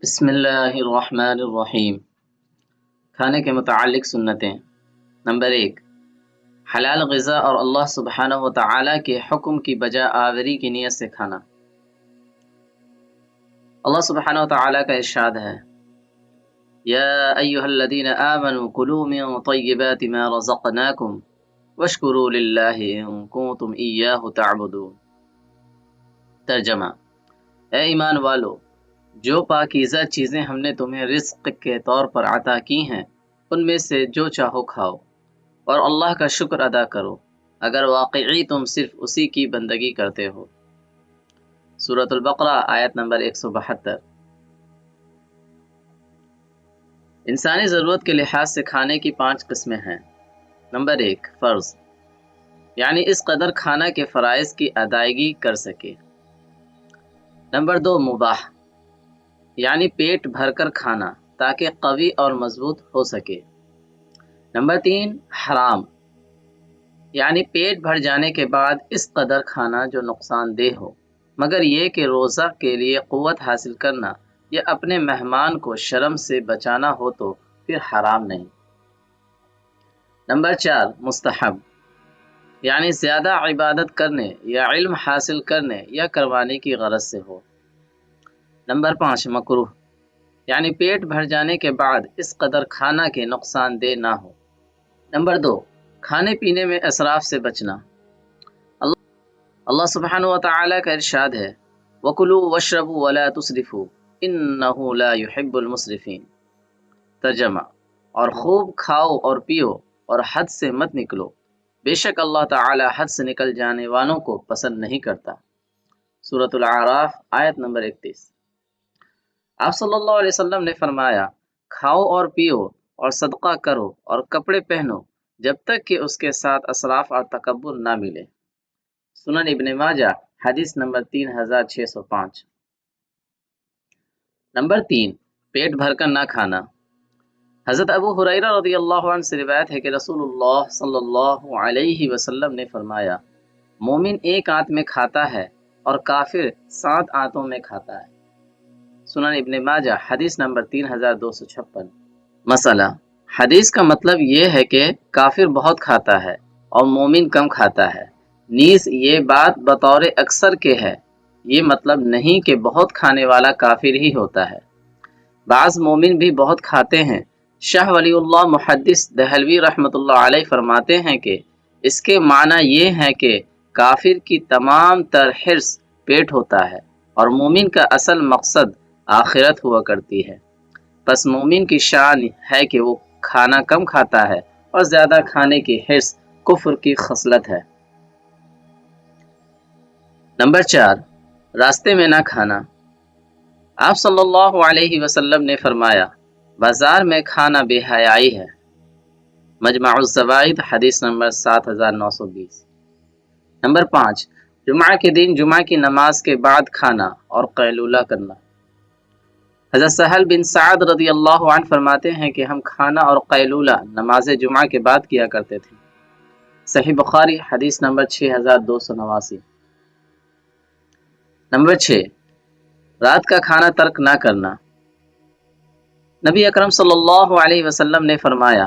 بسم اللہ الرحمن الرحیم۔ کھانے کے متعلق سنتیں۔ نمبر 1، حلال غذا اور اللہ سبحانہ و تعالی کے حکم کی بجا آوری کی نیت سے کھانا۔ اللہ سبحانہ و تعالی کا ارشاد ہے، یا ایہا الذین آمنوا کلوا من طیبات ما رزقناکم واشکروا للہ ان کنتم ایاہ تعبدون۔ ترجمہ: اے ایمان والو، جو پاکیزہ چیزیں ہم نے تمہیں رزق کے طور پر عطا کی ہیں ان میں سے جو چاہو کھاؤ اور اللہ کا شکر ادا کرو اگر واقعی تم صرف اسی کی بندگی کرتے ہو۔ سورۃ البقرہ آیت نمبر 172۔ انسانی ضرورت کے لحاظ سے کھانے کی 5 قسمیں ہیں۔ نمبر 1، فرض، یعنی اس قدر کھانا کے فرائض کی ادائیگی کر سکے۔ نمبر 2، مباح، یعنی پیٹ بھر کر کھانا تاکہ قوی اور مضبوط ہو سکے۔ نمبر 3، حرام، یعنی پیٹ بھر جانے کے بعد اس قدر کھانا جو نقصان دہ ہو، مگر یہ کہ روزہ کے لیے قوت حاصل کرنا یا اپنے مہمان کو شرم سے بچانا ہو تو پھر حرام نہیں۔ نمبر 4، مستحب، یعنی زیادہ عبادت کرنے یا علم حاصل کرنے یا کروانے کی غرض سے ہو۔ نمبر 5، مکروہ، یعنی پیٹ بھر جانے کے بعد اس قدر کھانا کے نقصان دہ نہ ہو۔ نمبر 2، کھانے پینے میں اسراف سے بچنا۔ اللہ سبحانہ و تعالی کا ارشاد ہے، وَكُلُوا وَاشْرَبُوا وَلَا تُسْرِفُوا إِنَّهُ لَا يُحِبُّ الْمُسْرِفِينَ۔ ترجمہ: اور خوب کھاؤ اور پیو اور حد سے مت نکلو، بے شک اللہ تعالی حد سے نکل جانے والوں کو پسند نہیں کرتا۔ سورۃ الاعراف آیت نمبر 31۔ آپ صلی اللہ علیہ وسلم نے فرمایا، کھاؤ اور پیو اور صدقہ کرو اور کپڑے پہنو جب تک کہ اس کے ساتھ اسراف اور تکبر نہ ملے۔ سنن ابن ماجہ حدیث نمبر 3605۔ نمبر 3، پیٹ بھر کر نہ کھانا۔ حضرت ابو ہریرہ رضی اللہ عنہ سے روایت ہے کہ رسول اللہ صلی اللہ علیہ وسلم نے فرمایا، مومن ایک آنت میں کھاتا ہے اور کافر 7 آنتوں میں کھاتا ہے۔ سنن ابن ماجہ حدیث نمبر 3256۔ مسئلہ: حدیث کا مطلب یہ ہے کہ کافر بہت کھاتا ہے اور مومن کم کھاتا ہے، نیز یہ بات بطور اکثر کے ہے، یہ مطلب نہیں کہ بہت کھانے والا کافر ہی ہوتا ہے۔ بعض مومن بھی بہت کھاتے ہیں۔ شاہ ولی اللہ محدث دہلوی رحمۃ اللہ علیہ فرماتے ہیں کہ اس کے معنی یہ ہے کہ کافر کی تمام تر حرص پیٹ ہوتا ہے اور مومن کا اصل مقصد آخرت ہوا کرتی ہے۔ پس مومن کی شان ہے کہ وہ کھانا کم کھاتا ہے اور زیادہ کھانے کی حرص کفر کی خصلت ہے۔ نمبر 4، راستے میں نہ کھانا۔ آپ صلی اللہ علیہ وسلم نے فرمایا، بازار میں کھانا بے حیائی ہے۔ مجمع الزوائد حدیث نمبر 7920۔ نمبر 5، جمعہ کے دن جمعہ کی نماز کے بعد کھانا اور قیلولہ کرنا۔ حضرت سہل بن سعد رضی اللہ عنہ فرماتے ہیں کہ ہم کھانا اور قیلولہ نماز جمعہ کے بعد کیا کرتے تھے۔ صحیح بخاری حدیث نمبر 6289۔ نمبر 6، رات کا کھانا ترک نہ کرنا۔ نبی اکرم صلی اللہ علیہ وسلم نے فرمایا،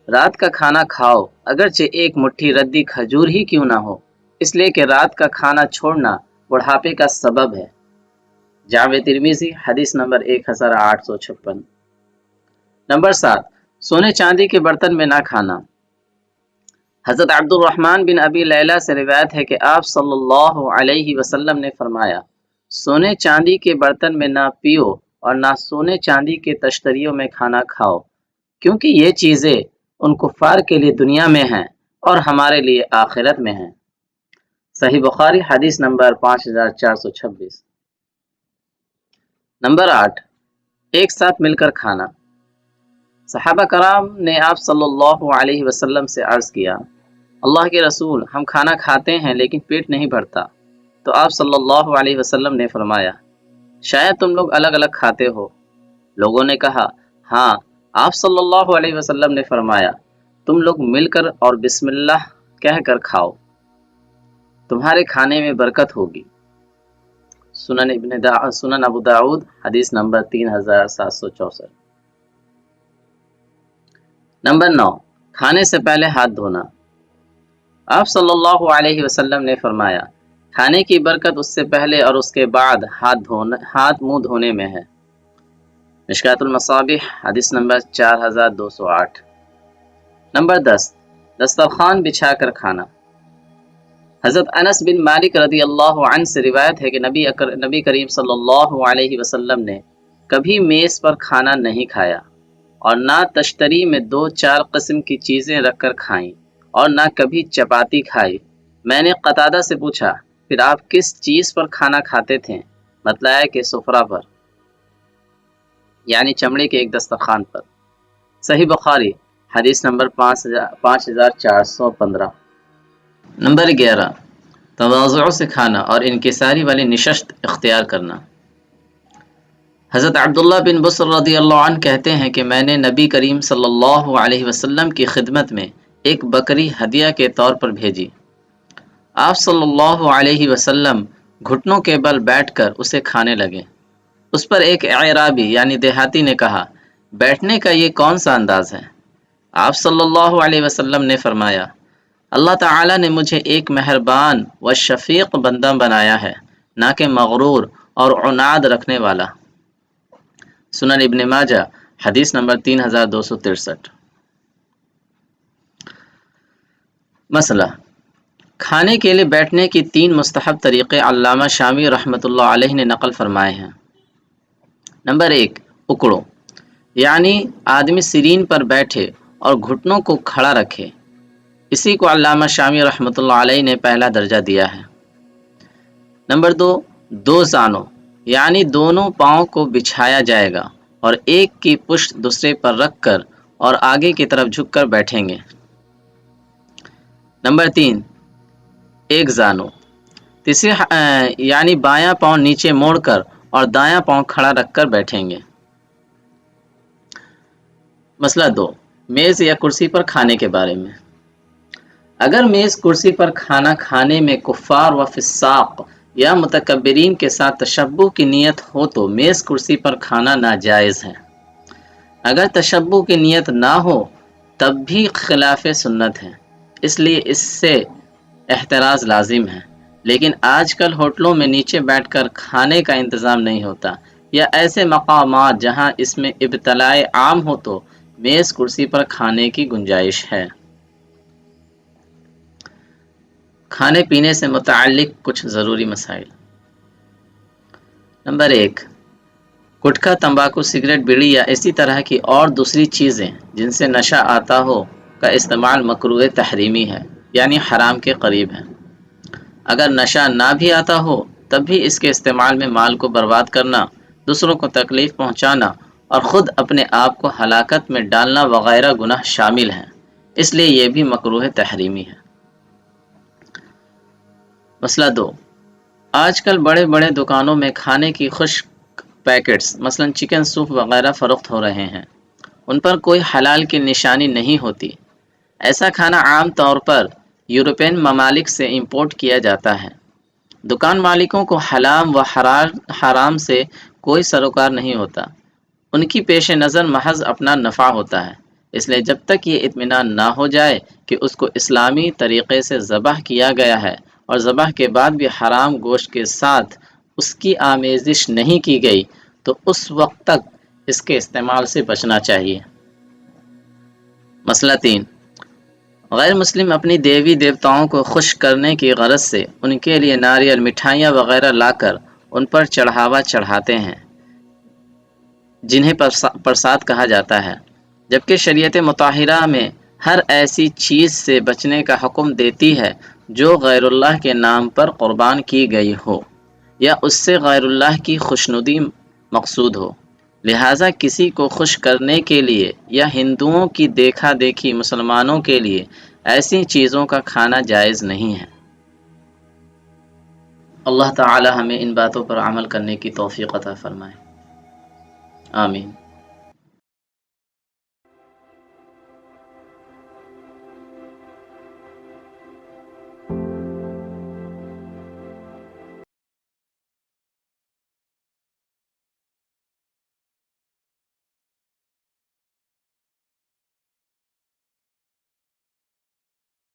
رات کا کھانا کھاؤ اگرچہ ایک مٹھی ردی کھجور ہی کیوں نہ ہو، اس لیے کہ رات کا کھانا چھوڑنا بڑھاپے کا سبب ہے۔ جامع ترمذی حدیث نمبر 1856۔ نمبر 7، سونے چاندی کے برتن میں نہ کھانا۔ حضرت عبد الرحمن بن ابی لیلہ سے روایت ہے کہ آپ صلی اللہ علیہ وسلم نے فرمایا، سونے چاندی کے برتن میں نہ پیو اور نہ سونے چاندی کے تشتریوں میں کھانا کھاؤ، کیونکہ یہ چیزیں ان کفار کے لیے دنیا میں ہیں اور ہمارے لیے آخرت میں ہیں۔ صحیح بخاری حدیث نمبر 5426۔ نمبر 8، ایک ساتھ مل کر کھانا۔ صحابہ کرام نے آپ صلی اللہ علیہ وسلم سے عرض کیا، اللہ کے رسول، ہم کھانا کھاتے ہیں لیکن پیٹ نہیں بھرتا۔ تو آپ صلی اللہ علیہ وسلم نے فرمایا، شاید تم لوگ الگ الگ کھاتے ہو۔ لوگوں نے کہا، ہاں۔ آپ صلی اللہ علیہ وسلم نے فرمایا، تم لوگ مل کر اور بسم اللہ کہہ کر کھاؤ، تمہارے کھانے میں برکت ہوگی۔ سنن ابو داود حدیث نمبر 3764۔ نمبر 9، کھانے سے پہلے ہاتھ دھونا۔ آپ صلی اللہ علیہ وسلم نے فرمایا، کھانے کی برکت اس سے پہلے اور اس کے بعد ہاتھ منہ دھونے میں ہے۔ مشکات المصابیح حدیث نمبر 4208۔ نمبر 10، دسترخوان بچھا کر کھانا۔ حضرت انس بن مالک رضی اللہ عنہ سے روایت ہے کہ نبی کریم صلی اللہ علیہ وسلم نے کبھی میز پر کھانا نہیں کھایا اور نہ تشتری میں 2-4 قسم کی چیزیں رکھ کر کھائیں اور نہ کبھی چپاتی کھائی۔ میں نے قتادہ سے پوچھا، پھر آپ کس چیز پر کھانا کھاتے تھے؟ بتلایا کہ سفرہ پر، یعنی چمڑے کے ایک دسترخوان پر۔ صحیح بخاری حدیث نمبر 5415۔ نمبر 11، تواضع سے کھانا اور انکساری والی نشست اختیار کرنا۔ حضرت عبداللہ بن بصر رضی اللہ عنہ کہتے ہیں کہ میں نے نبی کریم صلی اللہ علیہ وسلم کی خدمت میں ایک بکری ہدیہ کے طور پر بھیجی۔ آپ صلی اللہ علیہ وسلم گھٹنوں کے بل بیٹھ کر اسے کھانے لگے۔ اس پر ایک اعرابی یعنی دیہاتی نے کہا، بیٹھنے کا یہ کون سا انداز ہے؟ آپ صلی اللہ علیہ وسلم نے فرمایا، اللہ تعالی نے مجھے ایک مہربان و شفیق بندہ بنایا ہے، نہ کہ مغرور اور عناد رکھنے والا۔ سنن ابن ماجہ حدیث نمبر 3263۔ مسئلہ، کھانے کے لیے بیٹھنے کی 3 مستحب طریقے علامہ شامی رحمۃ اللہ علیہ نے نقل فرمائے ہیں۔ نمبر 1، اکڑو، یعنی آدمی سرین پر بیٹھے اور گھٹنوں کو کھڑا رکھے، اسی کو علامہ شامی رحمۃ اللہ علیہ نے پہلا درجہ دیا ہے۔ نمبر 2، 2 زانوں، یعنی دونوں پاؤں کو بچھایا جائے گا اور ایک کی پشت دوسرے پر رکھ کر اور آگے کی طرف جھک کر بیٹھیں گے۔ نمبر 3، 1 زانوں، تیسرے یعنی بایاں پاؤں نیچے موڑ کر اور دایاں پاؤں کھڑا رکھ کر بیٹھیں گے۔ مسئلہ 2، میز یا کرسی پر کھانے کے بارے میں۔ اگر میز کرسی پر کھانا کھانے میں کفار و فساق یا متکبرین کے ساتھ تشبہ کی نیت ہو تو میز کرسی پر کھانا ناجائز ہے۔ اگر تشبہ کی نیت نہ ہو تب بھی خلاف سنت ہے، اس لیے اس سے احتراز لازم ہے۔ لیکن آج کل ہوٹلوں میں نیچے بیٹھ کر کھانے کا انتظام نہیں ہوتا، یا ایسے مقامات جہاں اس میں ابتلاء عام ہو تو میز کرسی پر کھانے کی گنجائش ہے۔ کھانے پینے سے متعلق کچھ ضروری مسائل۔ نمبر 1، گٹکا، تمباکو، سگریٹ، بیڑی یا اسی طرح کی اور دوسری چیزیں جن سے نشہ آتا ہو کا استعمال مکروہ تحریمی ہے، یعنی حرام کے قریب ہے۔ اگر نشہ نہ بھی آتا ہو تب بھی اس کے استعمال میں مال کو برباد کرنا، دوسروں کو تکلیف پہنچانا اور خود اپنے آپ کو ہلاکت میں ڈالنا وغیرہ گناہ شامل ہیں، اس لیے یہ بھی مکروہ تحریمی ہے۔ مسئلہ 2، آج کل بڑے بڑے دکانوں میں کھانے کی خشک پیکٹس مثلا چکن سوپ وغیرہ فروخت ہو رہے ہیں، ان پر کوئی حلال کی نشانی نہیں ہوتی۔ ایسا کھانا عام طور پر یورپین ممالک سے امپورٹ کیا جاتا ہے۔ دکان مالکوں کو حلال و حرام سے کوئی سروکار نہیں ہوتا، ان کی پیش نظر محض اپنا نفع ہوتا ہے۔ اس لیے جب تک یہ اطمینان نہ ہو جائے کہ اس کو اسلامی طریقے سے ذبح کیا گیا ہے اور ذبح کے بعد بھی حرام گوشت کے ساتھ اس کی آمیزش نہیں کی گئی تو اس وقت تک اس کے استعمال سے بچنا چاہیے۔ مسئلہ 3، غیر مسلم اپنی دیوی دیوتاؤں کو خوش کرنے کی غرض سے ان کے لیے ناریل، مٹھائیاں وغیرہ لا کر ان پر چڑھاوا چڑھاتے ہیں، جنہیں پرساد کہا جاتا ہے، جبکہ شریعت مطہرہ میں ہر ایسی چیز سے بچنے کا حکم دیتی ہے جو غیر اللہ کے نام پر قربان کی گئی ہو یا اس سے غیر اللہ کی خوشنودی مقصود ہو۔ لہٰذا کسی کو خوش کرنے کے لیے یا ہندوؤں کی دیکھا دیکھی مسلمانوں کے لیے ایسی چیزوں کا کھانا جائز نہیں ہے۔ اللہ تعالی ہمیں ان باتوں پر عمل کرنے کی توفیق عطا فرمائے، آمین۔